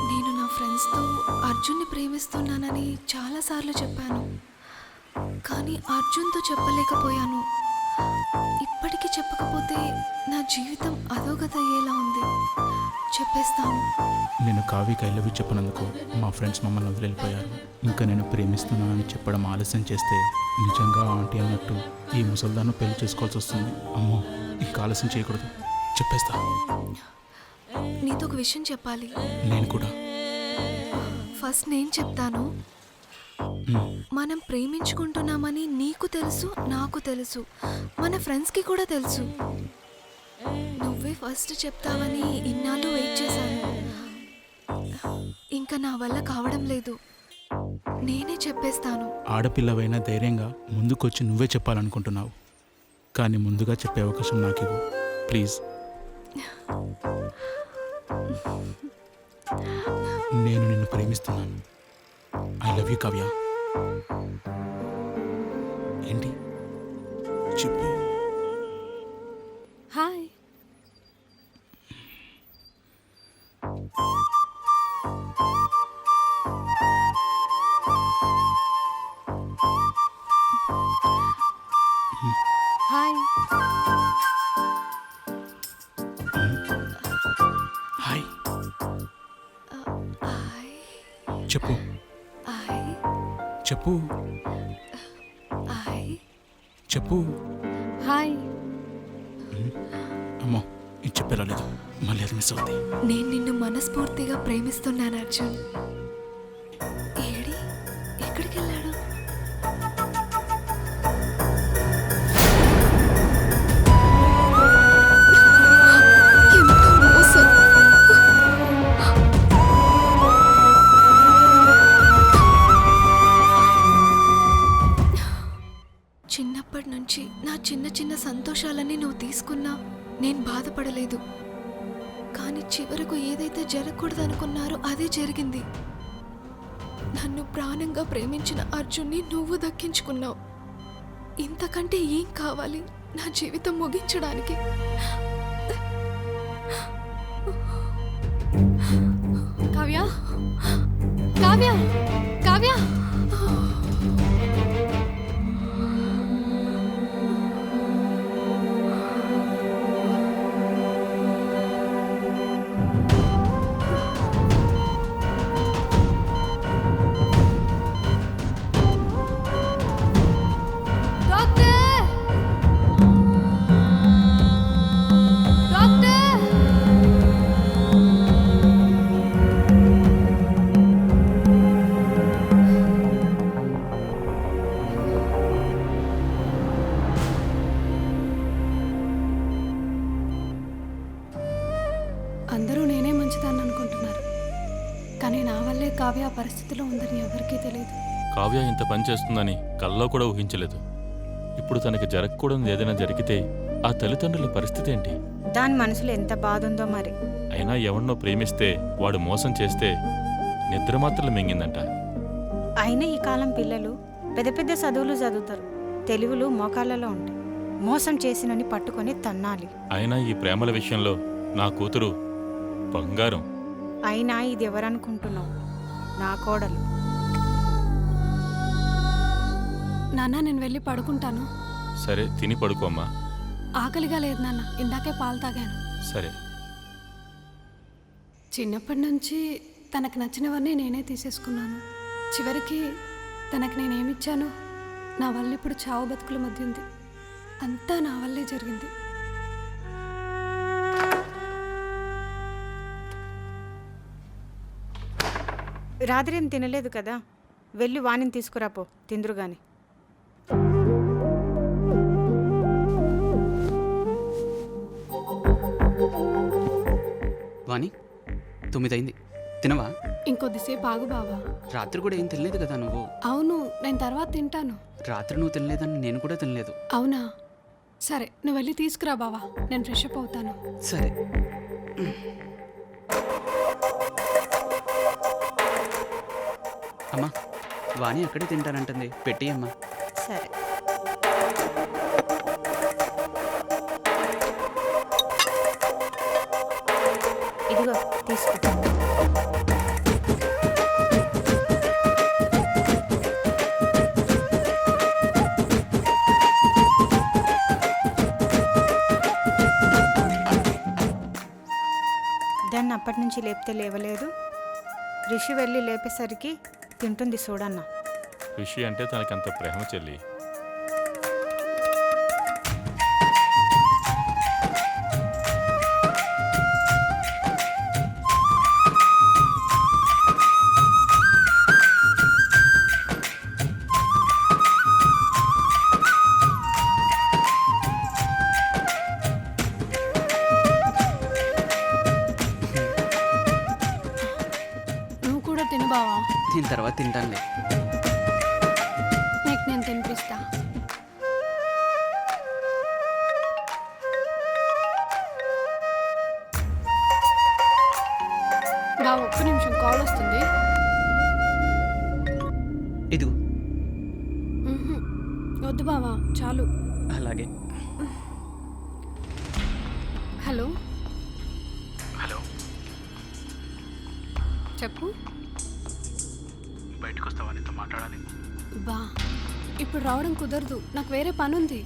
నేను నా ఫ్రెండ్స్తో అర్జున్ని ప్రేమిస్తున్నానని చాలాసార్లు చెప్పాను, కానీ అర్జున్తో చెప్పలేకపోయాను. ఇప్పటికీ చెప్పకపోతే నా జీవితం అధోగతి అయ్యేలా ఉంది. చెప్పేస్తాను. నేను కావ్యకి ఐ లవ్ యూ చెప్పినందుకు మా ఫ్రెండ్స్ మమ్మల్ని వదిలిపోయారు. ఇంకా నేను ప్రేమిస్తున్నానని చెప్పడం ఆలస్యం చేస్తే నిజంగా ఆంటీ అన్నట్టు ఈ ముసల్దాన్ని పెళ్లి చేసుకోవాల్సి వస్తుంది. అమ్మో, ఇంకా ఆలస్యం చేయకూడదు. చెప్పేస్తా. నీతో ఒక విషయం చెప్పాలి. నేను కూడా. ఫస్ట్ నేను చెప్తాను. మనం ప్రేమించుకుంటున్నామని నీకు తెలుసు, నాకు తెలుసు, మన ఫ్రెండ్స్కి కూడా తెలుసు. నువ్వే ఫస్ట్ చెప్తావని ఇన్నాళ్ళు వెయిట్ చేశాను. ఇంకా నా వల్ల కావడం లేదు. నేనే చెప్పేస్తాను. ఆడపిల్లవైనా ధైర్యంగా ముందుకొచ్చి నువ్వే చెప్పాలనుకుంటున్నావు, కానీ ముందుగా చెప్పే అవకాశం నాకు ఇవ్వు ప్లీజ్. నేను నిన్ను ప్రేమిస్తున్నాను. I love you Kavya. ఏంటి చెప్పు. హాయ్. హాయ్. హాయ్. హాయ్. చెప్పు హాయ్. చెప్పు హాయ్. చెప్పు. హాయ్. అమ్మో, ఇది చెప్పేలా లేదు, మళ్ళీ అది మిస్ అవుతుంది. నేను నిన్ను మనస్ఫూర్తిగా ప్రేమిస్తున్నాను అర్జున్. ఏడి ఎక్కడికి వెళ్ళాడు? ఎంత మోసం! చిన్నప్పటి నుంచి నా చిన్న చిన్న సంతోషాలన్నీ నువ్వు తీసుకున్నా నేను బాధపడలేదు. కానీ చివరకు ఏదైతే జరగకూడదనుకున్నారో అదే జరిగింది. నన్ను ప్రాణంగా ప్రేమించిన అర్జున్ని నువ్వు దక్కించుకున్నావు. ఇంతకంటే ఏం కావాలి నా జీవితం ముగించడానికి? కావ్య, కావ్య, కావ్య. అందరూ నేనే మంచిదాన్ని అనుకుంటున్నారు, కానీ నా వల్లే కావ్య ఆ పరిస్థితిలో ఉందని ఎవరికీ తెలియదు. కావ్య ఇంత పని చేస్తుందని కల్లో కూడా ఊహించలేదు. ఇప్పుడు తనకి జరగకూడదు ఏదైనా జరిగితే ఆ తల్లిదండ్రుల పరిస్థితి ఏంటి? దాని మనసులో ఎంత బాధ ఉందో మరి. అయినా ఎవరినో ప్రేమిస్తే వాడు మోసం చేస్తే నిద్ర మాత్రలు మింగిందంట. అయినా ఈ కాలం పిల్లలు పెద్ద పెద్ద చదువులు చదువుతారు, తెలివులు మోకాళ్ళలో ఉంటాయి. మోసం చేసినని పట్టుకొని తన్నాలి. అయినా ఈ ప్రేమల విషయంలో నా కూతురు బంగారం. అయినా ఇది ఎవరనుకుంటున్నావు? నా కోడలు. నాన్న, నేను వెళ్ళి పడుకుంటాను. సరే, తిని పడుకోమ్మా. ఆకలిగా లేదు నాన్న, ఇందాకే పాలు తాగాను. సరే. చిన్నప్పటి నుంచి తనకు నచ్చినవన్నీ నేనే తీసేసుకున్నాను. చివరికి తనకు నేనేమిచ్చాను? నా వల్ల ఇప్పుడు చావు బతుకుల మధ్య ఉంది. అంతా నా వల్లే జరిగింది. రాత్రి ఏం తినలేదు కదా, వెళ్ళి వాణిని తీసుకురాపో, తిందురుగాని. వాణి, 9 అయింది, తినవా? ఇంకొద్దిసేపు ఆగు బావా. రాత్రి కూడా ఏం తినలేదు కదా నువ్వు? అవును, నేను తర్వాత తింటాను. రాత్రి నువ్వు తినలేదని నేను కూడా తినలేదు. అవునా? సరే, నువ్వు వెళ్ళి తీసుకురా బావా, నేను ఫ్రెష్ అప్ అవుతాను. సరే. అమ్మా, వాణి అక్కడే తింటానంటుంది, పెట్టి అమ్మా. సరే. ఇదిగో తీసుకో. దాన్ని అప్పటి నుంచి లేపితే లేవలేదు. రిషి వెళ్ళి లేపేసరికి తింటుంది చూడన్న. రిషి అంటే తనకంత ప్రేమ చెల్లి. నువ్వు కూడా తిను బావా, దీని తర్వాత తింటానులే. నీకు నేను తినిపిస్తా. బావ ఒక్క నిమిషం, కాల్ వస్తుంది. ఇదిగో. మ్హూ. వద్దు బావా, చాలు. అలాగే. హలో హలో, చెప్పు. బయటకు వస్తావా? నీతో మాట్లాడాలి. బా, ఇప్పుడు రావడం కుదరదు, నాకు వేరే పని ఉంది.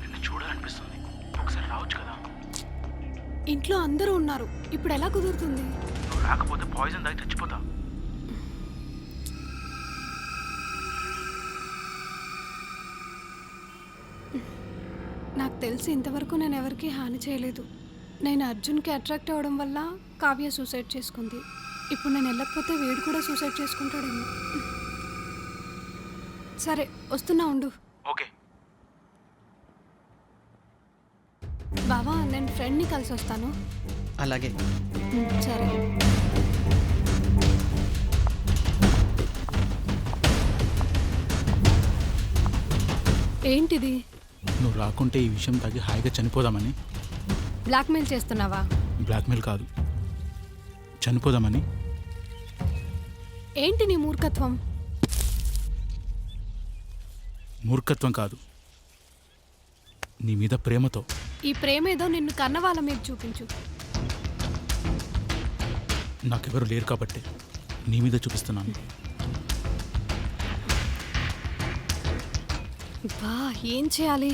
నిన్ను చూడాలనిపిస్తుంది, ఒకసారి రావచ్చు కదా. ఇంట్లో అందరూ ఉన్నారు, ఇప్పుడు ఎలా కుదురుతుంది? నువ్వు రాకపోతే పాయిజన్ తాగి చచ్చిపోతా. నాకు తెలిసి ఇంతవరకు నేను ఎవరికీ హాని చేయలేదు. నేను అర్జున్కి అట్రాక్ట్ అవ్వడం వల్ల కావ్య సూసైడ్ చేసుకుంది. ఇప్పుడు నేను వెళ్ళకపోతే వీడు కూడా సూసైడ్ చేసుకుంటాడేమో. సరే వస్తున్నా, ఉండు. ఓకే. బావా, నేను ఫ్రెండ్ని కలిసి వస్తాను. అలాగే. సరే. ఏంటిది? నువ్వు రాకుంటే ఈ విషయం తాగి హాయిగా చనిపోదామని. బ్లాక్మెయిల్ చేస్తున్నావా? బ్లాక్మెయిల్ కాదు, చనిపోదామని. ఏంటి నీ మూర్ఖత్వం? మూర్ఖత్వం కాదు, నీ మీద ప్రేమతో. ఈ ప్రేమేదో నిన్ను కన్న వాళ్ళ మీద చూపించు. నాకెవరు లేరు కాబట్టి నీ మీద చూపిస్తున్నాను. బా, ఏం చేయాలి?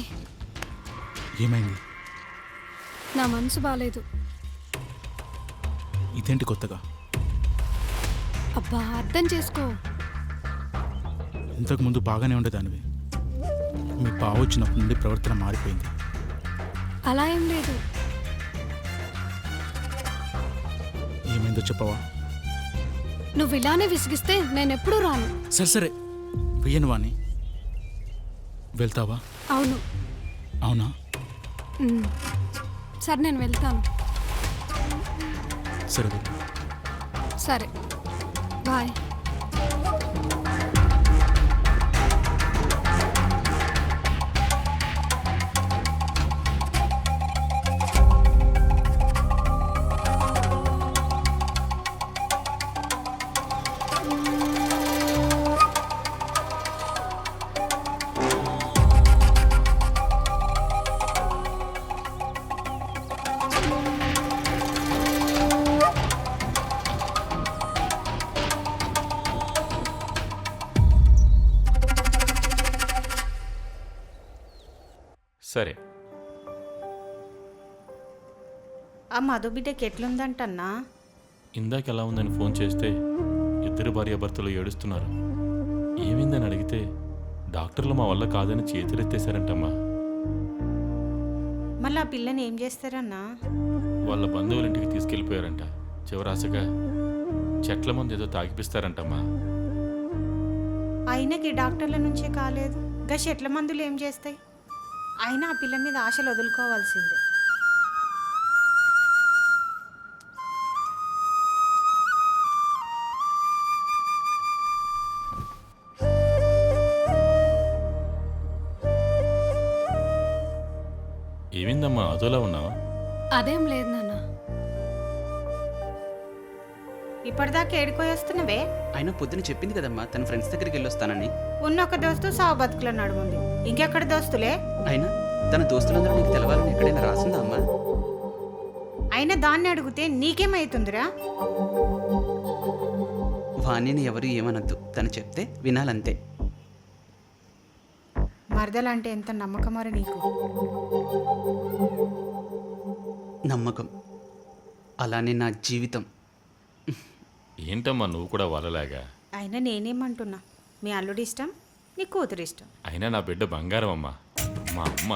ఏమైంది? నా మనసు బాలేదు. ఇదేంటి కొత్తగా? అబ్బా, అర్థం చేసుకో. ఇంతకుముందు బాగానే ఉండేదానివి, మీ బావ వచ్చినప్పటి నుండి ప్రవర్తన మారిపోయింది. అలా ఏం లేదు. ఏమైందో చెప్పవా? నువ్వు ఇలానే విసిగిస్తే నేనెప్పుడూ రాను. సరే సరే, వెయ్యను వాణి. వెళ్తావా? అవును. అవునా? సరే, నేను వెళ్తాను. సరే వెళ్ళు. సరే, బాయ్. సరే, ఆ మధు బిడ్డకి ఎట్లుందంటన్నా? ఇందాక ఎలా ఉందని ఫోన్ చేస్తే ఇద్దరు భార్యాభర్తలు ఏడుస్తున్నారు. ఏమైందని అడిగితే డాక్టర్లు మా వల్ల కాదని చేతులెత్తేశారంటమ్మా. మళ్ళీ ఆ పిల్లని ఏం చేస్తారన్నా? వాళ్ళ బంధువుల ఇంటికి తీసుకెళ్ళిపోయారంట. చివరాశగా చెట్ల మందు ఏదో తాగిపిస్తారంటమ్మా. అయినకి డాక్టర్ల నుంచే కాలేదు, గా చెట్ల మందులు ఏం చేస్తాయి? అయినా ఆ పిల్ల మీద ఆశలు వదులుకోవాల్సిందే. ఏమైందమ్మా, అదోలా ఉన్నావు? అదేం లేదు నాన్న. ఇప్పటిదాకా ఏడుకోయేస్తున్నవే? అయినా పొద్దున చెప్పింది కదమ్మా తన ఫ్రెండ్స్ దగ్గరికి వెళ్ళొస్తానని. ఉన్న ఒక దోస్తు సావు బతుకుల నడుముంది, ఇంకెక్కడ దోస్తులే? అయినా తన దోస్తులందరూ నీకు తెలవాలని ఎక్కడైనా రాసిందా అమ్మా? అయినా దాన్ని అడిగితే నీకేమవుతుందిరా? వాణిని ఎవరు ఏమనొద్దు, తను చెప్తే వినాలంతే. మరదలంటే ఎంత నమ్మకమోరా నీకు? నమ్మకం, అలానే నా జీవితం. ఏంటమ్మా నువ్వు కూడా వాళ్ళలాగా? అయినా నేనేమంటున్నా, మీ అల్లుడి ఇష్టం, నీ కూతురు ఇష్టం. అయినా నా బిడ్డ బంగారం అమ్మా, మా అమ్మ.